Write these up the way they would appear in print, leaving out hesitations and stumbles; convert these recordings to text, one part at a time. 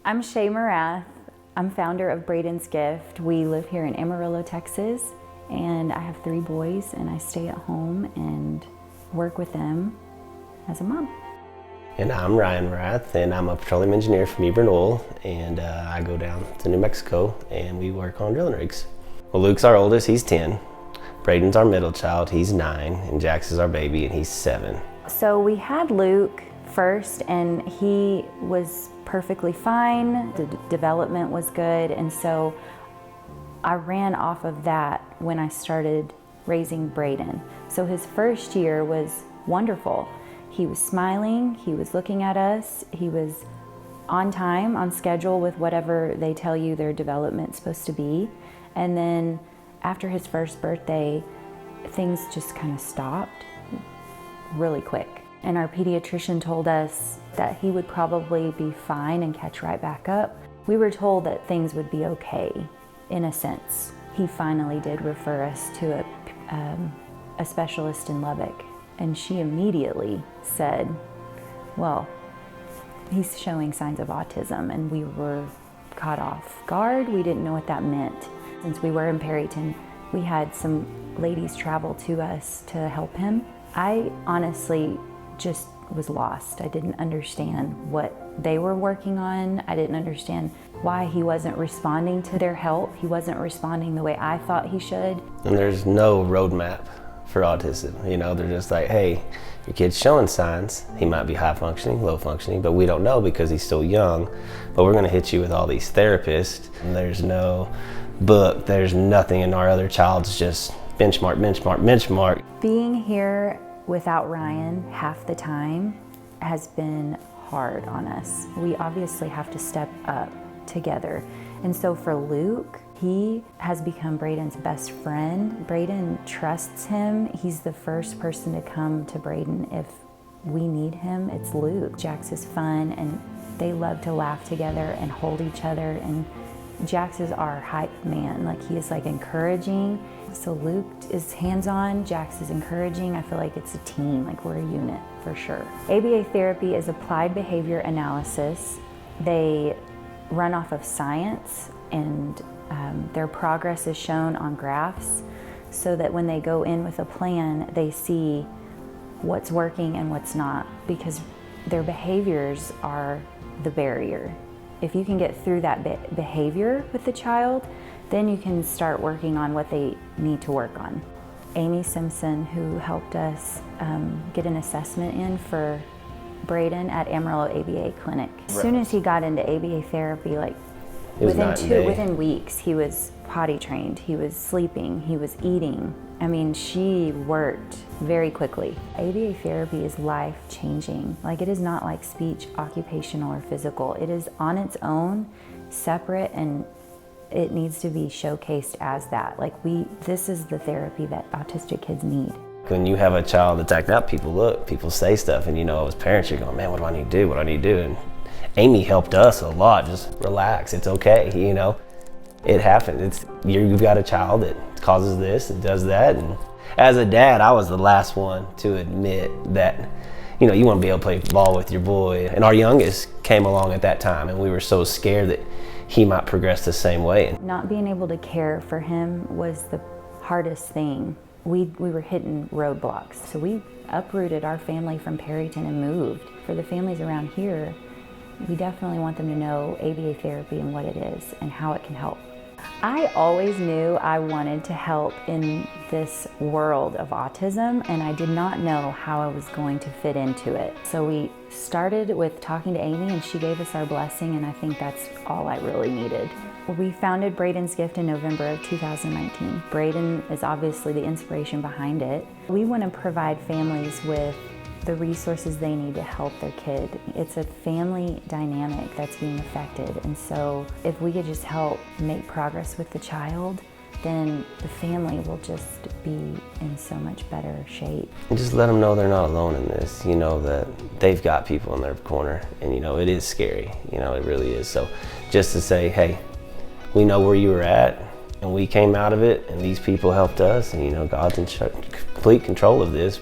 I'm Shay Morath. I'm founder of Braden's Gift. We live here in Amarillo, Texas, and I have 3 boys, and I stay at home and work with them as a mom. And I'm Ryan Morath, and I'm a petroleum engineer from Ebron Oil, and I go down to New Mexico and we work on drilling rigs. Well, Luke's our oldest, he's 10. Braden's our middle child, he's 9, and Jax is our baby, and he's 7. So we had Luke first, and he was perfectly fine. The development was good, and so I ran off of that when I started raising Braden. So his first year was wonderful. He was smiling, he was looking at us, he was on time, on schedule with whatever they tell you their development's supposed to be. And then after his first birthday, things just kind of stopped really quick. And our pediatrician told us that he would probably be fine and catch right back up. We were told that things would be okay, in a sense. He finally did refer us to a specialist in Lubbock, and she immediately said, well, he's showing signs of autism, and we were caught off guard. We didn't know what that meant. Since we were in Perryton, we had some ladies travel to us to help him. I honestly just was lost. I didn't understand what they were working on. I didn't understand why he wasn't responding to their help. He wasn't responding the way I thought he should. And there's no roadmap for autism. You know, they're just like, hey, your kid's showing signs. He might be high functioning, low functioning, but we don't know because he's still young. But we're gonna hit you with all these therapists. And there's no book, there's nothing, and our other child's just benchmark, benchmark, benchmark. Being here without Ryan half the time has been hard on us. We obviously have to step up together. And so for Luke, he has become Braden's best friend. Braden trusts him. He's the first person to come to Braden if we need him. It's Luke. Jax is fun, and they love to laugh together and hold each other. And Jax is our hype man. Like, he is like encouraging. So Luke is hands-on, Jax is encouraging. I feel like it's a team, like we're a unit for sure. ABA therapy is applied behavior analysis. They run off of science, and their progress is shown on graphs so that when they go in with a plan, they see what's working and what's not, because their behaviors are the barrier. If you can get through that behavior with the child, then you can start working on what they need to work on. Amy Simpson, who helped us get an assessment in for Braden at Amarillo ABA Clinic. As soon as he got into ABA therapy, like within weeks, he was potty trained, he was sleeping, he was eating. I mean, she worked very quickly. ABA therapy is life-changing. Like, it is not like speech, occupational, or physical. It is on its own, separate, and it needs to be showcased as that. Like, this is the therapy that autistic kids need. When you have a child that's acting up, people say stuff, and as parents, you're going, man, what do I need to do? What do I need to do? And Amy helped us a lot. Just relax, it's okay, It happened. You've got a child that causes this and does that. And as a dad, I was the last one to admit that, you want to be able to play ball with your boy. And our youngest came along at that time, and we were so scared that he might progress the same way. Not being able to care for him was the hardest thing. We were hitting roadblocks. So we uprooted our family from Perryton and moved. For the families around here, we definitely want them to know ABA therapy and what it is and how it can help. I always knew I wanted to help in this world of autism, and I did not know how I was going to fit into it. So we started with talking to Amy, and she gave us our blessing, and I think that's all I really needed. We founded Braden's Gift in November of 2019. Braden is obviously the inspiration behind it. We want to provide families with the resources they need to help their kid. It's a family dynamic that's being affected, and so if we could just help make progress with the child, then the family will just be in so much better shape. And just let them know they're not alone in this, that they've got people in their corner, and it is scary, it really is. So just to say, hey, we know where you were at, and we came out of it, and these people helped us, and God's in complete control of this.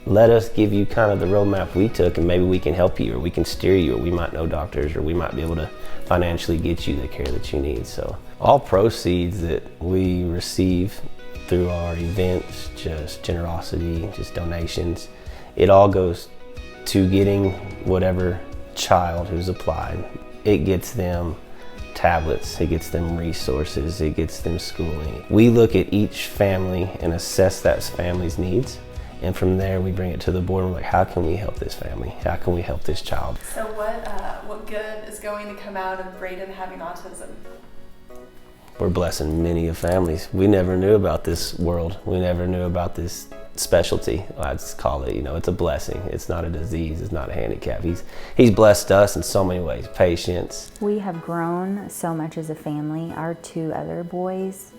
let us give you kind of the roadmap we took, and maybe we can help you, or we can steer you, or we might know doctors, or we might be able to financially get you the care that you need. So all proceeds that we receive through our events, just generosity, just donations, it all goes to getting whatever child who's applied. It gets them tablets, it gets them resources, it gets them schooling. We look at each family and assess that family's needs, and from there we bring it to the board and we're like, how can we help this family? How can we help this child? So what good is going to come out of Braden having autism? We're blessing many of families. We never knew about this world. We never knew about this specialty. I'd call it, it's a blessing. It's not a disease, it's not a handicap. He's blessed us in so many ways. Patience. We have grown so much as a family. Our 2 other boys,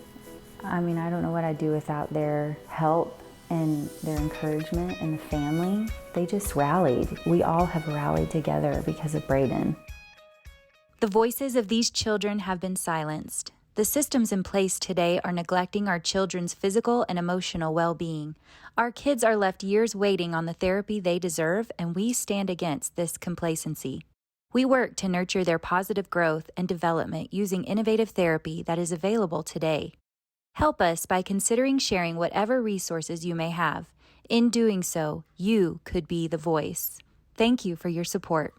I don't know what I'd do without their help and their encouragement, and the family. They just rallied. We all have rallied together because of Braden. The voices of these children have been silenced. The systems in place today are neglecting our children's physical and emotional well-being. Our kids are left years waiting on the therapy they deserve, and we stand against this complacency. We work to nurture their positive growth and development using innovative therapy that is available today. Help us by considering sharing whatever resources you may have. In doing so, you could be the voice. Thank you for your support.